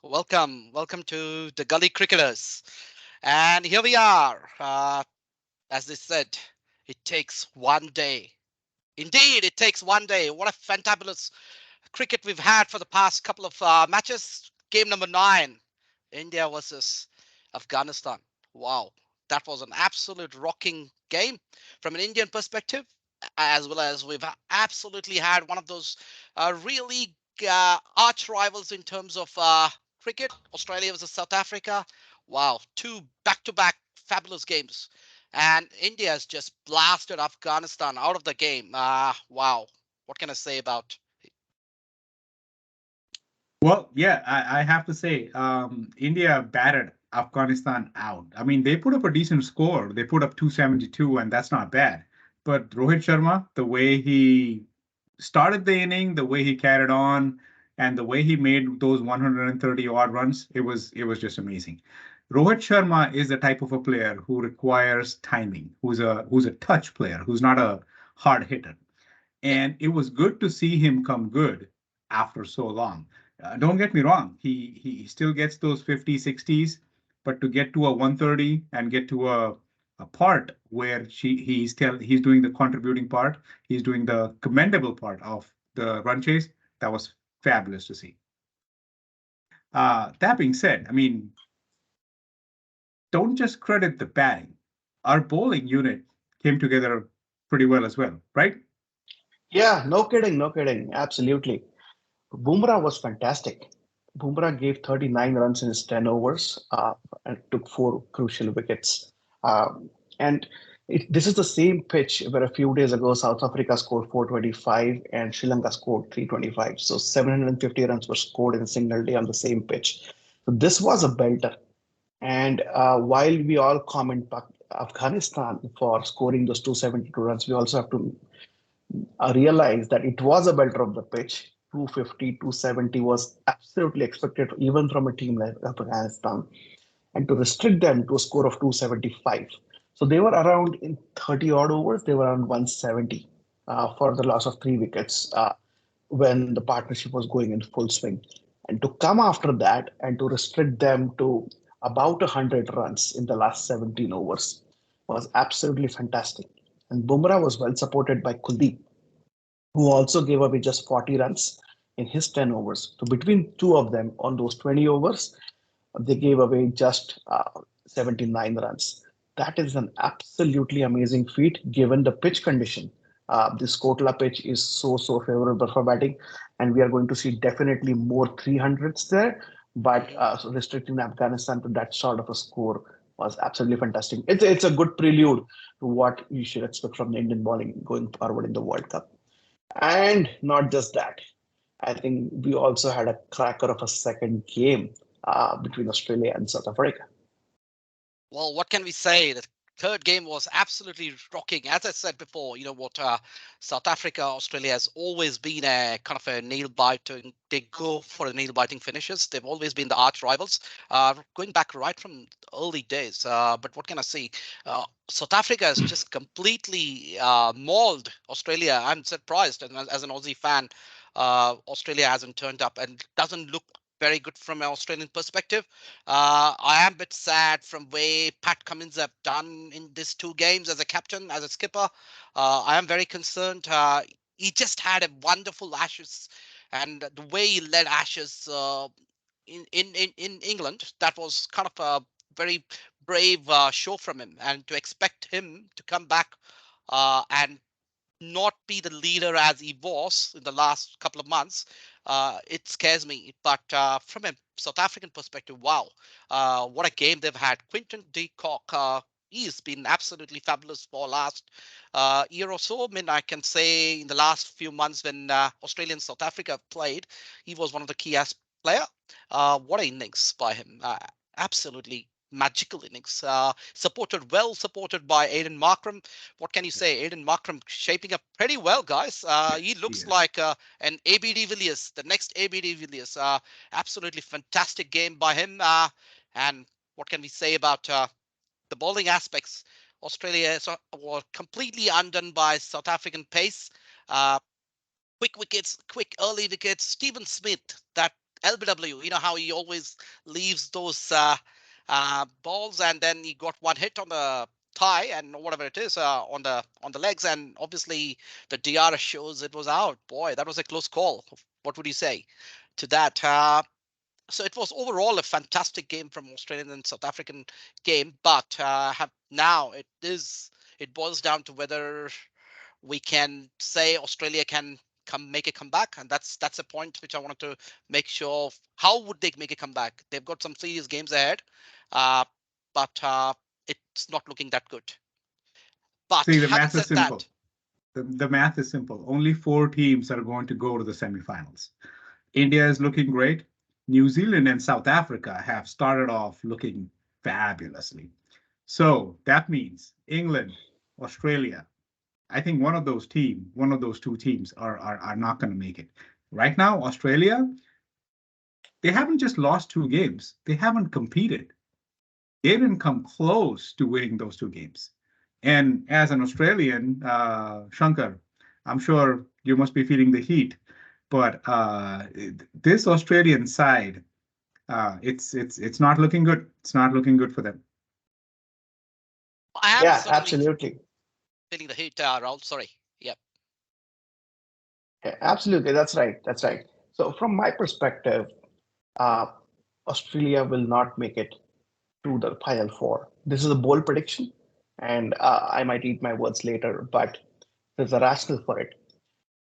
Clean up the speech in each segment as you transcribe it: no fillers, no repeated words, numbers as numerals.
Welcome to the Gully Cricketers. And here we are. As they said, it takes one day. Indeed, it takes one day. What a fantabulous cricket we've had for the past couple of matches. Game number 9, India versus Afghanistan. Wow, that was an absolute rocking game from an Indian perspective, as well as we've absolutely had one of those really arch rivals in terms of cricket. Australia versus South Africa. Wow, two back-to-back fabulous games. And India has just blasted Afghanistan out of the game. Wow, what can I say about Well, yeah, I have to say, India batted Afghanistan out. I mean, they put up a decent score. They put up 272, and that's not bad. But Rohit Sharma, the way he started the inning, the way he carried on, and the way he made those 130 odd runs, it was just amazing. Rohit Sharma is the type of a player who requires timing, who's a touch player, who's not a hard hitter. Yep. And it was good to see him come good after so long. Don't get me wrong, he still gets those 50, 60s, but to get to a 130 and get to a part where he's doing the contributing part, he's doing the commendable part of the run chase, that was fabulous to see. That being said, I mean, don't just credit the batting. Our bowling unit came together pretty well as well, right? Yeah, no kidding, no kidding. Absolutely. Bumrah was fantastic. Bumrah gave 39 runs in his 10 overs and took four crucial wickets. And this is the same pitch where a few days ago South Africa scored 425 and Sri Lanka scored 325. So 750 runs were scored in a single day on the same pitch. So this was a belter. And while we all comment Afghanistan for scoring those 272 runs, we also have to realized that it was a belter of the pitch. 250, 270 was absolutely expected even from a team like Afghanistan. And to restrict them to a score of 275. So they were around in 30 odd overs, they were around 170 for the loss of three wickets when the partnership was going in full swing. And to come after that and to restrict them to about 100 runs in the last 17 overs was absolutely fantastic. And Bumrah was well supported by Kuldeep, who also gave away just 40 runs in his 10 overs. So between two of them on those 20 overs, they gave away just 79 runs. That is an absolutely amazing feat given the pitch condition. This Kotla pitch is so favorable for batting, and we are going to see definitely more 300s there. But Mhm. so restricting Afghanistan to that sort of a score was absolutely fantastic. It's a good prelude to what you should expect from the Indian bowling going forward in the World Cup. And not just that, I think we also had a cracker of a second game between Australia and South Africa. Well, what can we say? The third game was absolutely rocking. As I said before, you know what, South Africa, Australia has always been a kind of a nail biting. They go for the nail biting finishes. They've always been the arch rivals, going back right from early days. But what can I say? South Africa has just completely mauled Australia. I'm surprised, and as an Aussie fan, Australia hasn't turned up and doesn't look very good from an Australian perspective. I am a bit sad from way Pat Cummins have done in these two games as a captain, as a skipper. I am very concerned. He just had a wonderful Ashes, and the way he led Ashes in England, that was kind of a very brave show from him. And to expect him to come back and not be the leader as he was in the last couple of months, it scares me. But from a South African perspective, wow, what a game they've had. Quinton de Kock, he's been absolutely fabulous for last year or so. I mean, I can say in the last few months when Australia and South Africa played, he was one of the key player. What an innings by him. Absolutely magical innings. Well supported by Aiden Markram. What can you say? Aiden Markram shaping up pretty well, guys. He looks Yes. like an ABD Villiers, the next ABD Villiers. Absolutely fantastic game by him. And what can we say about the bowling aspects? Australia were completely undone by South African pace. Uh, quick wickets, quick early wickets. Stephen Smith, that LBW. You know how he always leaves those balls, and then he got one hit on the thigh and whatever it is on the legs, and obviously the DRS shows it was out. Boy, that was a close call. What would you say to that? So it was overall a fantastic game from Australian and South African game, but now it boils down to whether we can say Australia can come make a comeback, and that's a point which I wanted to make sure of. How would they make a comeback? They've got some serious games ahead, uh, but it's not looking that good. But See, the having math is said that, simple. The math is simple. Only four teams are going to go to the semifinals. India is looking great. New Zealand and South Africa have started off looking fabulously. So that means England, Australia. I think one of those two teams are not going to make it. Right now, Australia, they haven't just lost two games. They haven't competed. They didn't come close to winning those two games. And as an Australian, Shankar, I'm sure you must be feeling the heat. But this Australian side, it's not looking good. It's not looking good for them. I am Yeah, certainly absolutely. feeling the heat, Raul. Sorry. Yep. Yeah, absolutely. That's right. That's right. So, from my perspective, uh, Australia will not make it to the final four. This is a bold prediction, and I might eat my words later, but there's a rationale for it.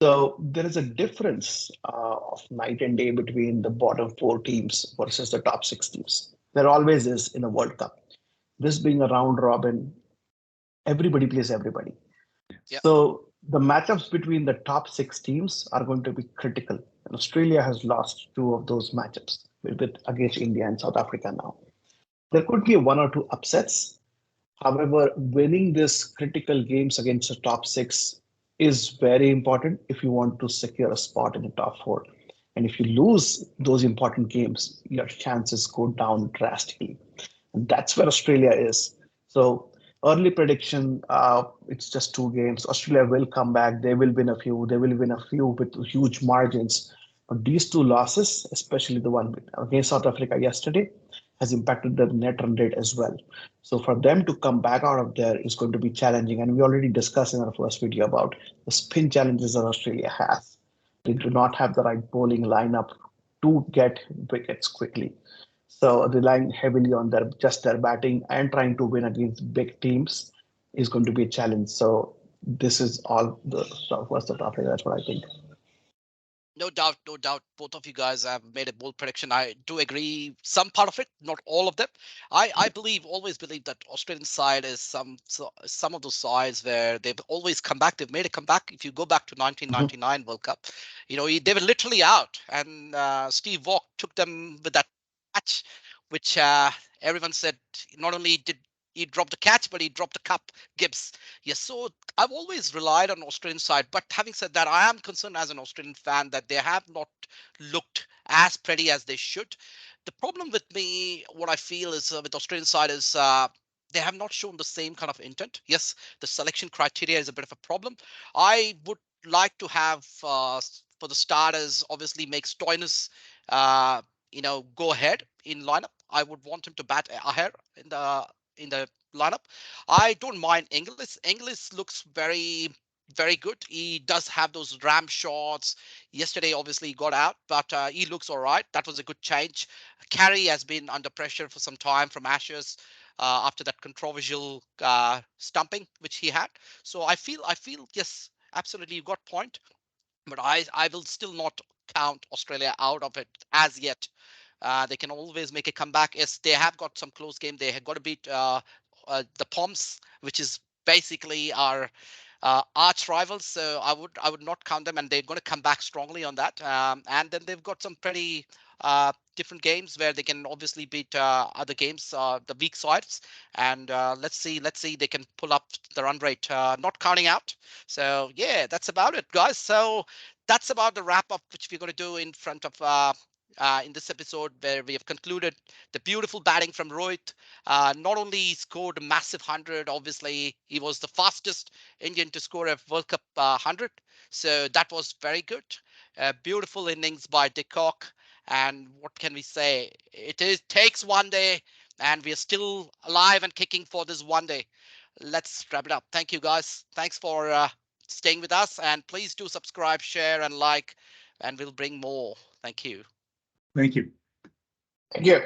So there is a difference of night and day between the bottom four teams versus the top six teams. There always is in a World Cup. This being a round robin, everybody plays everybody. Yep. So the matchups between the top six teams are going to be critical. And Australia has lost two of those matchups with against India and South Africa now. There could be one or two upsets. However, winning this critical games against the top six is very important if you want to secure a spot in the top four. And if you lose those important games, your chances go down drastically. And that's where Australia is. So, early prediction, it's just two games. Australia will come back. They will win a few. They will win a few with huge margins. But these two losses, especially the one against South Africa yesterday, has impacted the net run rate as well. So for them to come back out of there is going to be challenging. And we already discussed in our first video about the spin challenges that Australia has. They do not have the right bowling lineup to get wickets quickly. So relying heavily on their batting and trying to win against big teams is going to be a challenge. So this is all the stuff was the topic. That's what I think. No doubt, no doubt. Both of you guys have made a bold prediction. I do agree. Some part of it, not all of them. I believe, always believe that Australian side is some of those sides where they've always come back. They've made a comeback. If you go back to Mhm. 1999 World Cup, they were literally out, and Steve Waugh took them with that catch, which everyone said not only did he drop the catch, but he dropped the cup. Gibbs. Yes, so I've always relied on Australian side, but having said that, I am concerned as an Australian fan that they have not looked as pretty as they should. The problem with me, what I feel is with Australian side is they have not shown the same kind of intent. Yes, the selection criteria is a bit of a problem. I would like to have for the starters, obviously make Stoinis, go ahead in lineup. I would want him to bat ahead in the lineup. I don't mind English. English looks very good. He does have those ram shots. Yesterday, obviously, he got out, but he looks all right. That was a good change. Carey has been under pressure for some time from Ashes after that controversial stumping which he had. So I feel yes, absolutely, you got point, but I will still not count Australia out of it as yet. They can always make a comeback. Yes, they have got some close game. They have got to beat the Poms, which is basically our arch rivals. So I would not count them, and they're going to come back strongly on that. And then they've got some pretty different games where they can obviously beat other games, the weak sides. And let's see, they can pull up the run rate. Not counting out. So yeah, that's about it, guys. So that's about the wrap up which we're going to do in front of in this episode, where we have concluded the beautiful batting from Rohit. Not only he scored a massive 100, obviously he was the fastest Indian to score a World Cup 100, so that was very good. Beautiful innings by De Kock, And what can we say? Takes one day, and we are still alive and kicking for this one day. Let's wrap it up. Thank you, guys. Thanks for staying with us, and please do subscribe, share, and like, and we'll bring more. Thank you. Thank you. Thank you.